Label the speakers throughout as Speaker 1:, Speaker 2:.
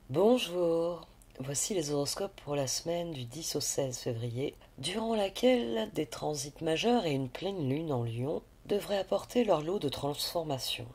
Speaker 1: Bonjour, voici les horoscopes pour la semaine du 10 au 16 février, durant laquelle des transits majeurs et une pleine lune en Lion devraient apporter leur lot de transformation.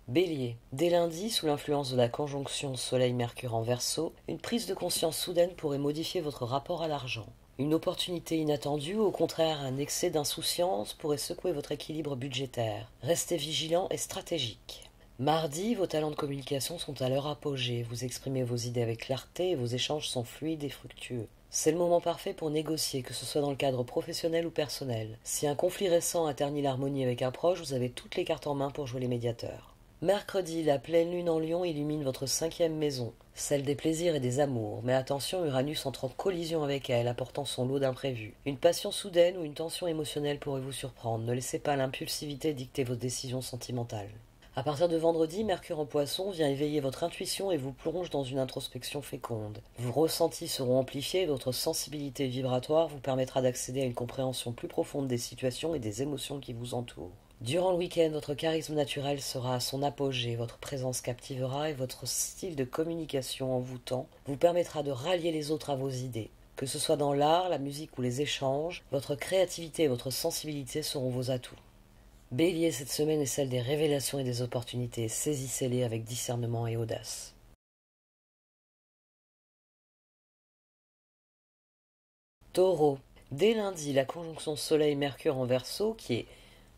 Speaker 1: Bélier, dès lundi, sous l'influence de la conjonction Soleil-Mercure en Verseau, une prise de conscience soudaine pourrait modifier votre rapport à l'argent. Une opportunité inattendue ou au contraire un excès d'insouciance pourrait secouer votre équilibre budgétaire. Restez vigilant et stratégique. Mardi, vos talents de communication sont à leur apogée, vous exprimez vos idées avec clarté et vos échanges sont fluides et fructueux. C'est le moment parfait pour négocier, que ce soit dans le cadre professionnel ou personnel. Si un conflit récent a terni l'harmonie avec un proche, vous avez toutes les cartes en main pour jouer les médiateurs. Mercredi, la pleine lune en Lion illumine votre cinquième maison, celle des plaisirs et des amours, mais attention, Uranus entre en collision avec elle, apportant son lot d'imprévus. Une passion soudaine ou une tension émotionnelle pourrait vous surprendre, ne laissez pas l'impulsivité dicter vos décisions sentimentales. À partir de vendredi, Mercure en Poisson vient éveiller votre intuition et vous plonge dans une introspection féconde. Vos ressentis seront amplifiés et votre sensibilité vibratoire vous permettra d'accéder à une compréhension plus profonde des situations et des émotions qui vous entourent. Durant le week-end, votre charisme naturel sera à son apogée, votre présence captivera et votre style de communication envoûtant vous permettra de rallier les autres à vos idées. Que ce soit dans l'art, la musique ou les échanges, votre créativité et votre sensibilité seront vos atouts. Bélier, cette semaine est celle des révélations et des opportunités, saisissez-les avec discernement et audace. Taureau, dès lundi, la conjonction Soleil-Mercure en Verseau, qui est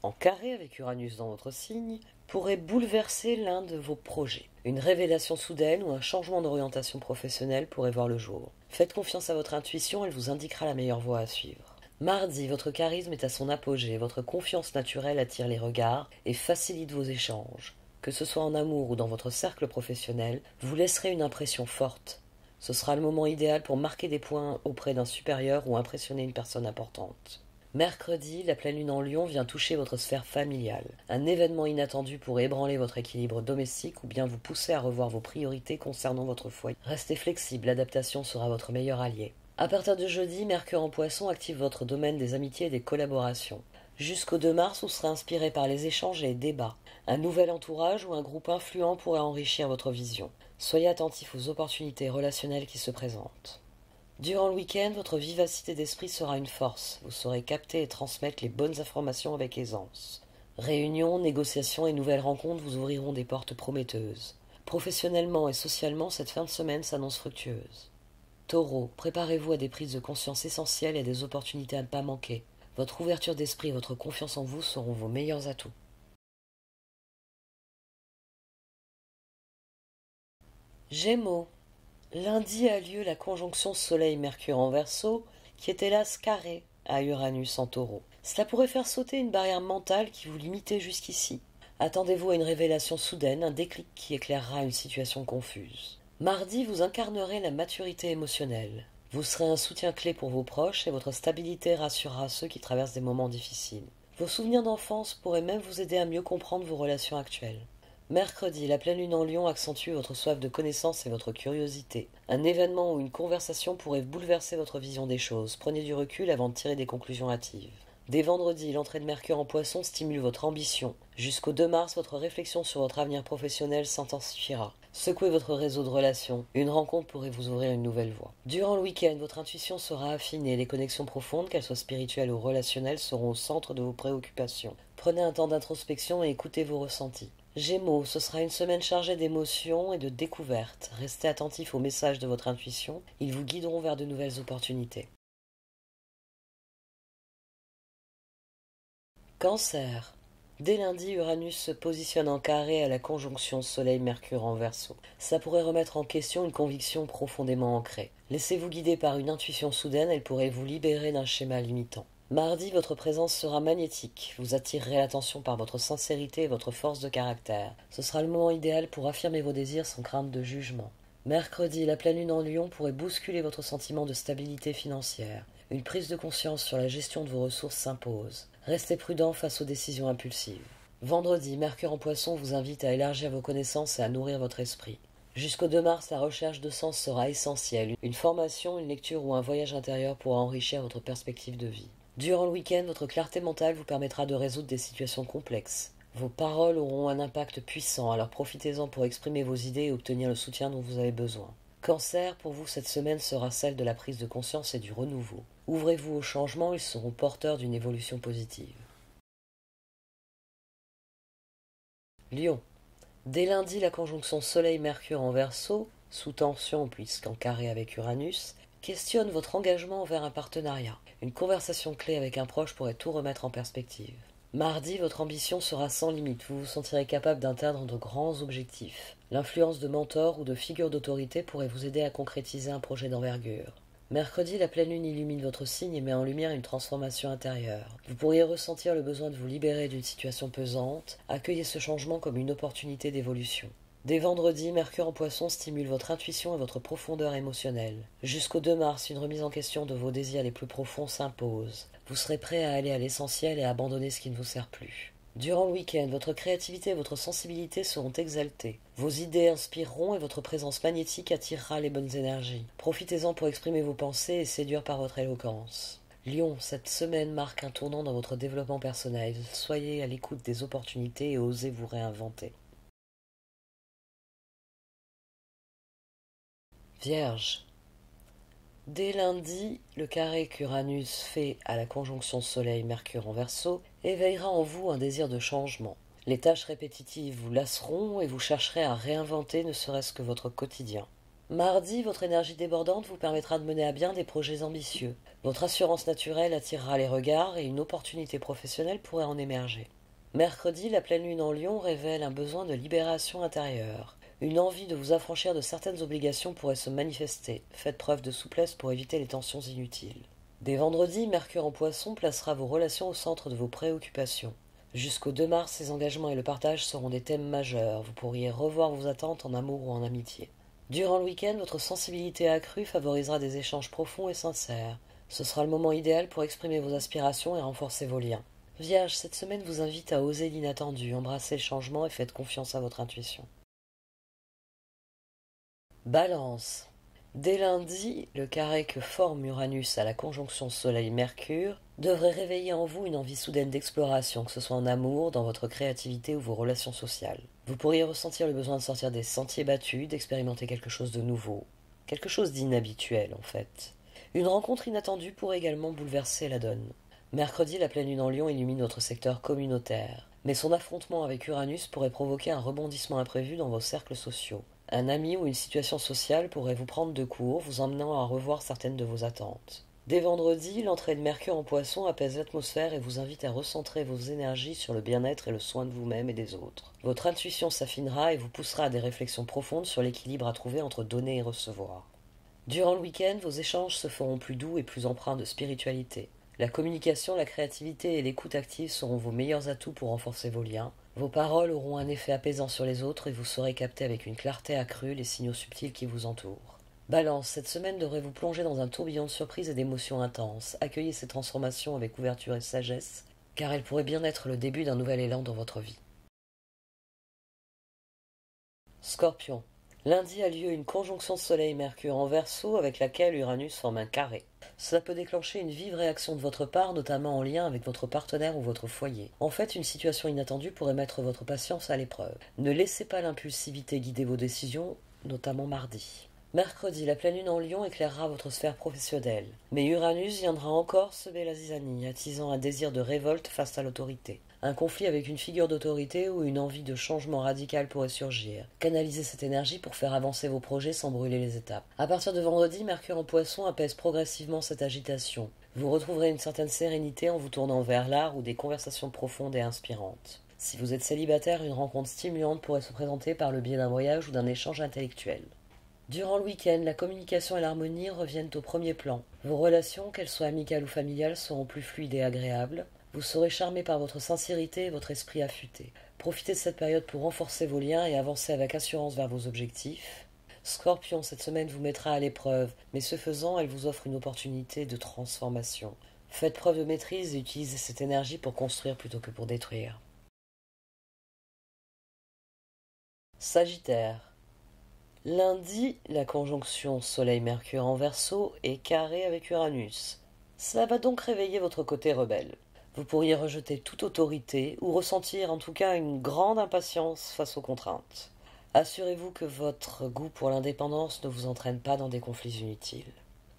Speaker 1: en carré avec Uranus dans votre signe, pourrait bouleverser l'un de vos projets. Une révélation soudaine ou un changement d'orientation professionnelle pourrait voir le jour. Faites confiance à votre intuition, elle vous indiquera la meilleure voie à suivre. Mardi, votre charisme est à son apogée, votre confiance naturelle attire les regards et facilite vos échanges. Que ce soit en amour ou dans votre cercle professionnel, vous laisserez une impression forte. Ce sera le moment idéal pour marquer des points auprès d'un supérieur ou impressionner une personne importante. Mercredi, la pleine lune en Lion vient toucher votre sphère familiale. Un événement inattendu pourrait ébranler votre équilibre domestique ou bien vous pousser à revoir vos priorités concernant votre foyer. Restez flexible, l'adaptation sera votre meilleur allié. À partir de jeudi, Mercure en Poisson active votre domaine des amitiés et des collaborations. Jusqu'au 2 mars, vous serez inspiré par les échanges et les débats. Un nouvel entourage ou un groupe influent pourrait enrichir votre vision. Soyez attentif aux opportunités relationnelles qui se présentent. Durant le week-end, votre vivacité d'esprit sera une force. Vous saurez capter et transmettre les bonnes informations avec aisance. Réunions, négociations et nouvelles rencontres vous ouvriront des portes prometteuses. Professionnellement et socialement, cette fin de semaine s'annonce fructueuse. Taureau, préparez-vous à des prises de conscience essentielles et des opportunités à ne pas manquer. Votre ouverture d'esprit et votre confiance en vous seront vos meilleurs atouts. Gémeaux, lundi a lieu la conjonction Soleil-Mercure en Verseau, qui est hélas carrée à Uranus en Taureau. Cela pourrait faire sauter une barrière mentale qui vous limitait jusqu'ici. Attendez-vous à une révélation soudaine, un déclic qui éclairera une situation confuse. Mardi, vous incarnerez la maturité émotionnelle. Vous serez un soutien clé pour vos proches et votre stabilité rassurera ceux qui traversent des moments difficiles. Vos souvenirs d'enfance pourraient même vous aider à mieux comprendre vos relations actuelles. Mercredi, la pleine lune en Lion accentue votre soif de connaissance et votre curiosité. Un événement ou une conversation pourrait bouleverser votre vision des choses. Prenez du recul avant de tirer des conclusions hâtives. Dès vendredi, l'entrée de Mercure en Poisson stimule votre ambition. Jusqu'au 2 mars, votre réflexion sur votre avenir professionnel s'intensifiera. Secouez votre réseau de relations. Une rencontre pourrait vous ouvrir une nouvelle voie. Durant le week-end, votre intuition sera affinée. Les connexions profondes, qu'elles soient spirituelles ou relationnelles, seront au centre de vos préoccupations. Prenez un temps d'introspection et écoutez vos ressentis. Gémeaux, ce sera une semaine chargée d'émotions et de découvertes. Restez attentifs aux messages de votre intuition, ils vous guideront vers de nouvelles opportunités. Cancer. Dès lundi, Uranus se positionne en carré à la conjonction Soleil-Mercure en Verseau. Ça pourrait remettre en question une conviction profondément ancrée. Laissez-vous guider par une intuition soudaine, elle pourrait vous libérer d'un schéma limitant. Mardi, votre présence sera magnétique. Vous attirerez l'attention par votre sincérité et votre force de caractère. Ce sera le moment idéal pour affirmer vos désirs sans crainte de jugement. Mercredi, la pleine lune en Lion pourrait bousculer votre sentiment de stabilité financière. Une prise de conscience sur la gestion de vos ressources s'impose. Restez prudent face aux décisions impulsives. Vendredi, Mercure en Poisson vous invite à élargir vos connaissances et à nourrir votre esprit. Jusqu'au 2 mars, la recherche de sens sera essentielle. Une formation, une lecture ou un voyage intérieur pourra enrichir votre perspective de vie. Durant le week-end, votre clarté mentale vous permettra de résoudre des situations complexes. Vos paroles auront un impact puissant, alors profitez-en pour exprimer vos idées et obtenir le soutien dont vous avez besoin. Cancer, pour vous, cette semaine sera celle de la prise de conscience et du renouveau. Ouvrez-vous au changement, ils seront porteurs d'une évolution positive. Lion. Dès lundi, la conjonction Soleil-Mercure en Verseau, sous tension puisqu'en carré avec Uranus, questionne votre engagement envers un partenariat. Une conversation clé avec un proche pourrait tout remettre en perspective. Mardi, votre ambition sera sans limite, vous vous sentirez capable d'atteindre de grands objectifs. L'influence de mentors ou de figures d'autorité pourrait vous aider à concrétiser un projet d'envergure. Mercredi, la pleine lune illumine votre signe et met en lumière une transformation intérieure. Vous pourriez ressentir le besoin de vous libérer d'une situation pesante. Accueillez ce changement comme une opportunité d'évolution. Dès vendredi, Mercure en Poisson stimule votre intuition et votre profondeur émotionnelle. Jusqu'au 2 mars, une remise en question de vos désirs les plus profonds s'impose. Vous serez prêt à aller à l'essentiel et à abandonner ce qui ne vous sert plus. Durant le week-end, votre créativité et votre sensibilité seront exaltées. Vos idées inspireront et votre présence magnétique attirera les bonnes énergies. Profitez-en pour exprimer vos pensées et séduire par votre éloquence. Lion, cette semaine marque un tournant dans votre développement personnel. Soyez à l'écoute des opportunités et osez vous réinventer. Vierge. Dès lundi, le carré qu'Uranus fait à la conjonction Soleil-Mercure en Verseau éveillera en vous un désir de changement. Les tâches répétitives vous lasseront et vous chercherez à réinventer ne serait-ce que votre quotidien. Mardi, votre énergie débordante vous permettra de mener à bien des projets ambitieux. Votre assurance naturelle attirera les regards et une opportunité professionnelle pourrait en émerger. Mercredi, la pleine lune en Lion révèle un besoin de libération intérieure. Une envie de vous affranchir de certaines obligations pourrait se manifester. Faites preuve de souplesse pour éviter les tensions inutiles. Dès vendredi, Mercure en Poisson placera vos relations au centre de vos préoccupations. Jusqu'au 2 mars, ces engagements et le partage seront des thèmes majeurs. Vous pourriez revoir vos attentes en amour ou en amitié. Durant le week-end, votre sensibilité accrue favorisera des échanges profonds et sincères. Ce sera le moment idéal pour exprimer vos aspirations et renforcer vos liens. Vierge, cette semaine vous invite à oser l'inattendu, embrassez le changement et faites confiance à votre intuition. Balance. Dès lundi, le carré que forme Uranus à la conjonction Soleil-Mercure devrait réveiller en vous une envie soudaine d'exploration, que ce soit en amour, dans votre créativité ou vos relations sociales. Vous pourriez ressentir le besoin de sortir des sentiers battus, d'expérimenter quelque chose de nouveau, quelque chose d'inhabituel en fait. Une rencontre inattendue pourrait également bouleverser la donne. Mercredi, la pleine lune en Lion illumine votre secteur communautaire, mais son affrontement avec Uranus pourrait provoquer un rebondissement imprévu dans vos cercles sociaux. Un ami ou une situation sociale pourrait vous prendre de court, vous emmenant à revoir certaines de vos attentes. Dès vendredi, l'entrée de Mercure en Poisson apaise l'atmosphère et vous invite à recentrer vos énergies sur le bien-être et le soin de vous-même et des autres. Votre intuition s'affinera et vous poussera à des réflexions profondes sur l'équilibre à trouver entre donner et recevoir. Durant le week-end, vos échanges se feront plus doux et plus empreints de spiritualité. La communication, la créativité et l'écoute active seront vos meilleurs atouts pour renforcer vos liens. Vos paroles auront un effet apaisant sur les autres et vous saurez capter avec une clarté accrue les signaux subtils qui vous entourent. Balance, cette semaine devrait vous plonger dans un tourbillon de surprises et d'émotions intenses. Accueillez ces transformations avec ouverture et sagesse, car elles pourraient bien être le début d'un nouvel élan dans votre vie. Scorpion. Lundi a lieu une conjonction Soleil-Mercure en Verseau avec laquelle Uranus forme un carré. Cela peut déclencher une vive réaction de votre part, notamment en lien avec votre partenaire ou votre foyer. En fait, une situation inattendue pourrait mettre votre patience à l'épreuve. Ne laissez pas l'impulsivité guider vos décisions, notamment mardi. Mercredi, la pleine lune en Lion éclairera votre sphère professionnelle. Mais Uranus viendra encore semer la zizanie, attisant un désir de révolte face à l'autorité. Un conflit avec une figure d'autorité ou une envie de changement radical pourrait surgir. Canalisez cette énergie pour faire avancer vos projets sans brûler les étapes. À partir de vendredi, Mercure en Poisson apaise progressivement cette agitation. Vous retrouverez une certaine sérénité en vous tournant vers l'art ou des conversations profondes et inspirantes. Si vous êtes célibataire, une rencontre stimulante pourrait se présenter par le biais d'un voyage ou d'un échange intellectuel. Durant le week-end, la communication et l'harmonie reviennent au premier plan. Vos relations, qu'elles soient amicales ou familiales, seront plus fluides et agréables. Vous serez charmé par votre sincérité et votre esprit affûté. Profitez de cette période pour renforcer vos liens et avancer avec assurance vers vos objectifs. Scorpion, cette semaine vous mettra à l'épreuve, mais ce faisant, elle vous offre une opportunité de transformation. Faites preuve de maîtrise et utilisez cette énergie pour construire plutôt que pour détruire. Sagittaire. Lundi, la conjonction Soleil-Mercure en Verseau est carrée avec Uranus. Cela va donc réveiller votre côté rebelle. Vous pourriez rejeter toute autorité ou ressentir en tout cas une grande impatience face aux contraintes. Assurez-vous que votre goût pour l'indépendance ne vous entraîne pas dans des conflits inutiles.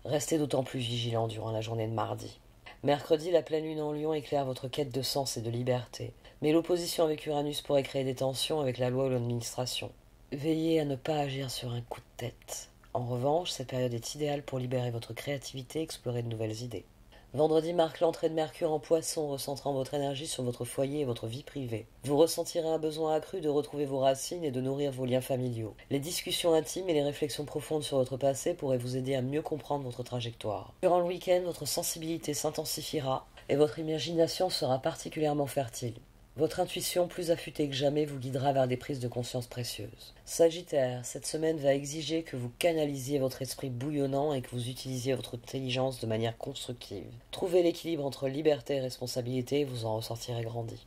Speaker 1: Restez d'autant plus vigilant durant la journée de mardi. Mercredi, la pleine lune en Lion éclaire votre quête de sens et de liberté, mais l'opposition avec Uranus pourrait créer des tensions avec la loi ou l'administration. Veillez à ne pas agir sur un coup de tête. En revanche, cette période est idéale pour libérer votre créativité et explorer de nouvelles idées. Vendredi marque l'entrée de Mercure en Poisson, recentrant votre énergie sur votre foyer et votre vie privée. Vous ressentirez un besoin accru de retrouver vos racines et de nourrir vos liens familiaux. Les discussions intimes et les réflexions profondes sur votre passé pourraient vous aider à mieux comprendre votre trajectoire. Durant le week-end, votre sensibilité s'intensifiera et votre imagination sera particulièrement fertile. Votre intuition, plus affûtée que jamais, vous guidera vers des prises de conscience précieuses. Sagittaire, cette semaine va exiger que vous canalisiez votre esprit bouillonnant et que vous utilisiez votre intelligence de manière constructive. Trouvez l'équilibre entre liberté et responsabilité et vous en ressortirez grandi.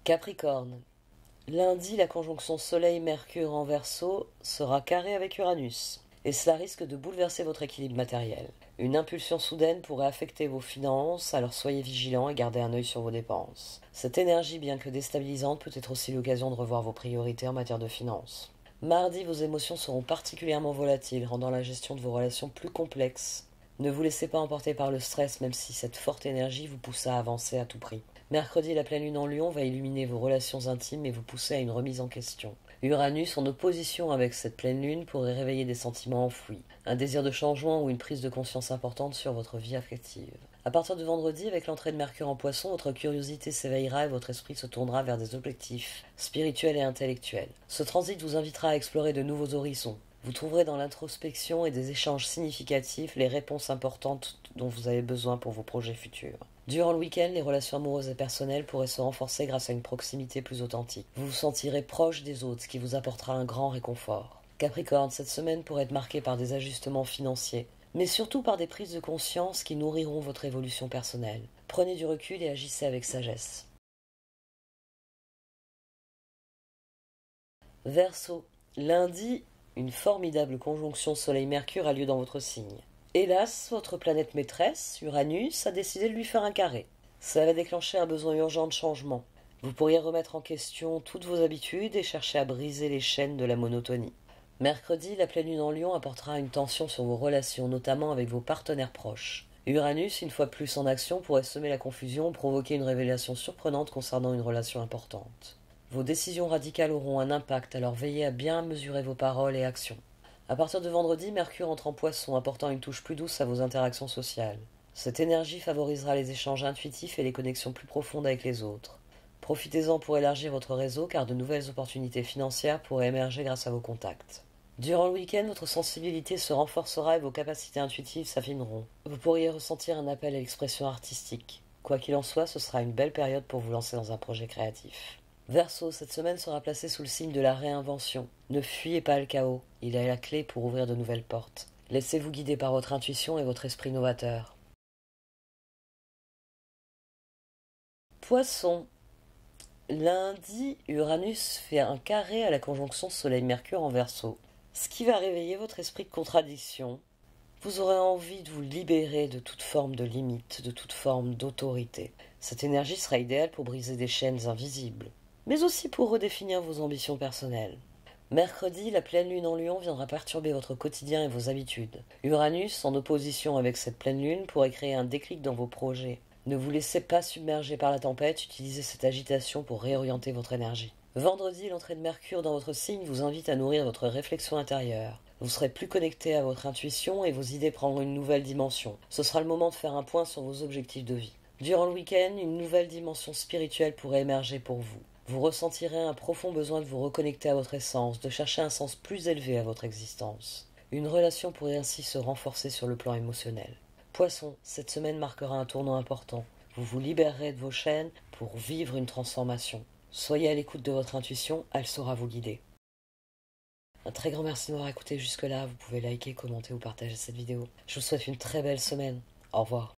Speaker 1: Capricorne, lundi, la conjonction Soleil-Mercure en Verseau sera carrée avec Uranus, et cela risque de bouleverser votre équilibre matériel. Une impulsion soudaine pourrait affecter vos finances, alors soyez vigilants et gardez un œil sur vos dépenses. Cette énergie, bien que déstabilisante, peut être aussi l'occasion de revoir vos priorités en matière de finances. Mardi, vos émotions seront particulièrement volatiles, rendant la gestion de vos relations plus complexe. Ne vous laissez pas emporter par le stress, même si cette forte énergie vous pousse à avancer à tout prix. Mercredi, la pleine lune en Lion va illuminer vos relations intimes et vous pousser à une remise en question. Uranus, en opposition avec cette pleine lune, pourrait réveiller des sentiments enfouis, un désir de changement ou une prise de conscience importante sur votre vie affective. À partir de vendredi, avec l'entrée de Mercure en Poisson, votre curiosité s'éveillera et votre esprit se tournera vers des objectifs spirituels et intellectuels. Ce transit vous invitera à explorer de nouveaux horizons. Vous trouverez dans l'introspection et des échanges significatifs les réponses importantes dont vous avez besoin pour vos projets futurs. Durant le week-end, les relations amoureuses et personnelles pourraient se renforcer grâce à une proximité plus authentique. Vous vous sentirez proche des autres, ce qui vous apportera un grand réconfort. Capricorne, cette semaine pourrait être marquée par des ajustements financiers, mais surtout par des prises de conscience qui nourriront votre évolution personnelle. Prenez du recul et agissez avec sagesse. Verseau, lundi, une formidable conjonction Soleil-Mercure a lieu dans votre signe. Hélas, votre planète maîtresse, Uranus, a décidé de lui faire un carré. Ça va déclencher un besoin urgent de changement. Vous pourriez remettre en question toutes vos habitudes et chercher à briser les chaînes de la monotonie. Mercredi, la pleine lune en Lion apportera une tension sur vos relations, notamment avec vos partenaires proches. Uranus, une fois plus en action, pourrait semer la confusion ou provoquer une révélation surprenante concernant une relation importante. Vos décisions radicales auront un impact, alors veillez à bien mesurer vos paroles et actions. À partir de vendredi, Mercure entre en Poisson, apportant une touche plus douce à vos interactions sociales. Cette énergie favorisera les échanges intuitifs et les connexions plus profondes avec les autres. Profitez-en pour élargir votre réseau, car de nouvelles opportunités financières pourraient émerger grâce à vos contacts. Durant le week-end, votre sensibilité se renforcera et vos capacités intuitives s'affineront. Vous pourriez ressentir un appel à l'expression artistique. Quoi qu'il en soit, ce sera une belle période pour vous lancer dans un projet créatif. Verseau, cette semaine sera placée sous le signe de la réinvention. Ne fuyez pas le chaos, il est la clé pour ouvrir de nouvelles portes. Laissez-vous guider par votre intuition et votre esprit novateur. Poisson, lundi, Uranus fait un carré à la conjonction Soleil-Mercure en Verseau, ce qui va réveiller votre esprit de contradiction. Vous aurez envie de vous libérer de toute forme de limite, de toute forme d'autorité. Cette énergie sera idéale pour briser des chaînes invisibles, mais aussi pour redéfinir vos ambitions personnelles. Mercredi, la pleine lune en Lion viendra perturber votre quotidien et vos habitudes. Uranus, en opposition avec cette pleine lune, pourrait créer un déclic dans vos projets. Ne vous laissez pas submerger par la tempête, utilisez cette agitation pour réorienter votre énergie. Vendredi, l'entrée de Mercure dans votre signe vous invite à nourrir votre réflexion intérieure. Vous serez plus connecté à votre intuition et vos idées prendront une nouvelle dimension. Ce sera le moment de faire un point sur vos objectifs de vie. Durant le week-end, une nouvelle dimension spirituelle pourrait émerger pour vous. Vous ressentirez un profond besoin de vous reconnecter à votre essence, de chercher un sens plus élevé à votre existence. Une relation pourrait ainsi se renforcer sur le plan émotionnel. Poisson, cette semaine marquera un tournant important. Vous vous libérerez de vos chaînes pour vivre une transformation. Soyez à l'écoute de votre intuition, elle saura vous guider. Un très grand merci de m'avoir écouté jusque-là. Vous pouvez liker, commenter ou partager cette vidéo. Je vous souhaite une très belle semaine. Au revoir.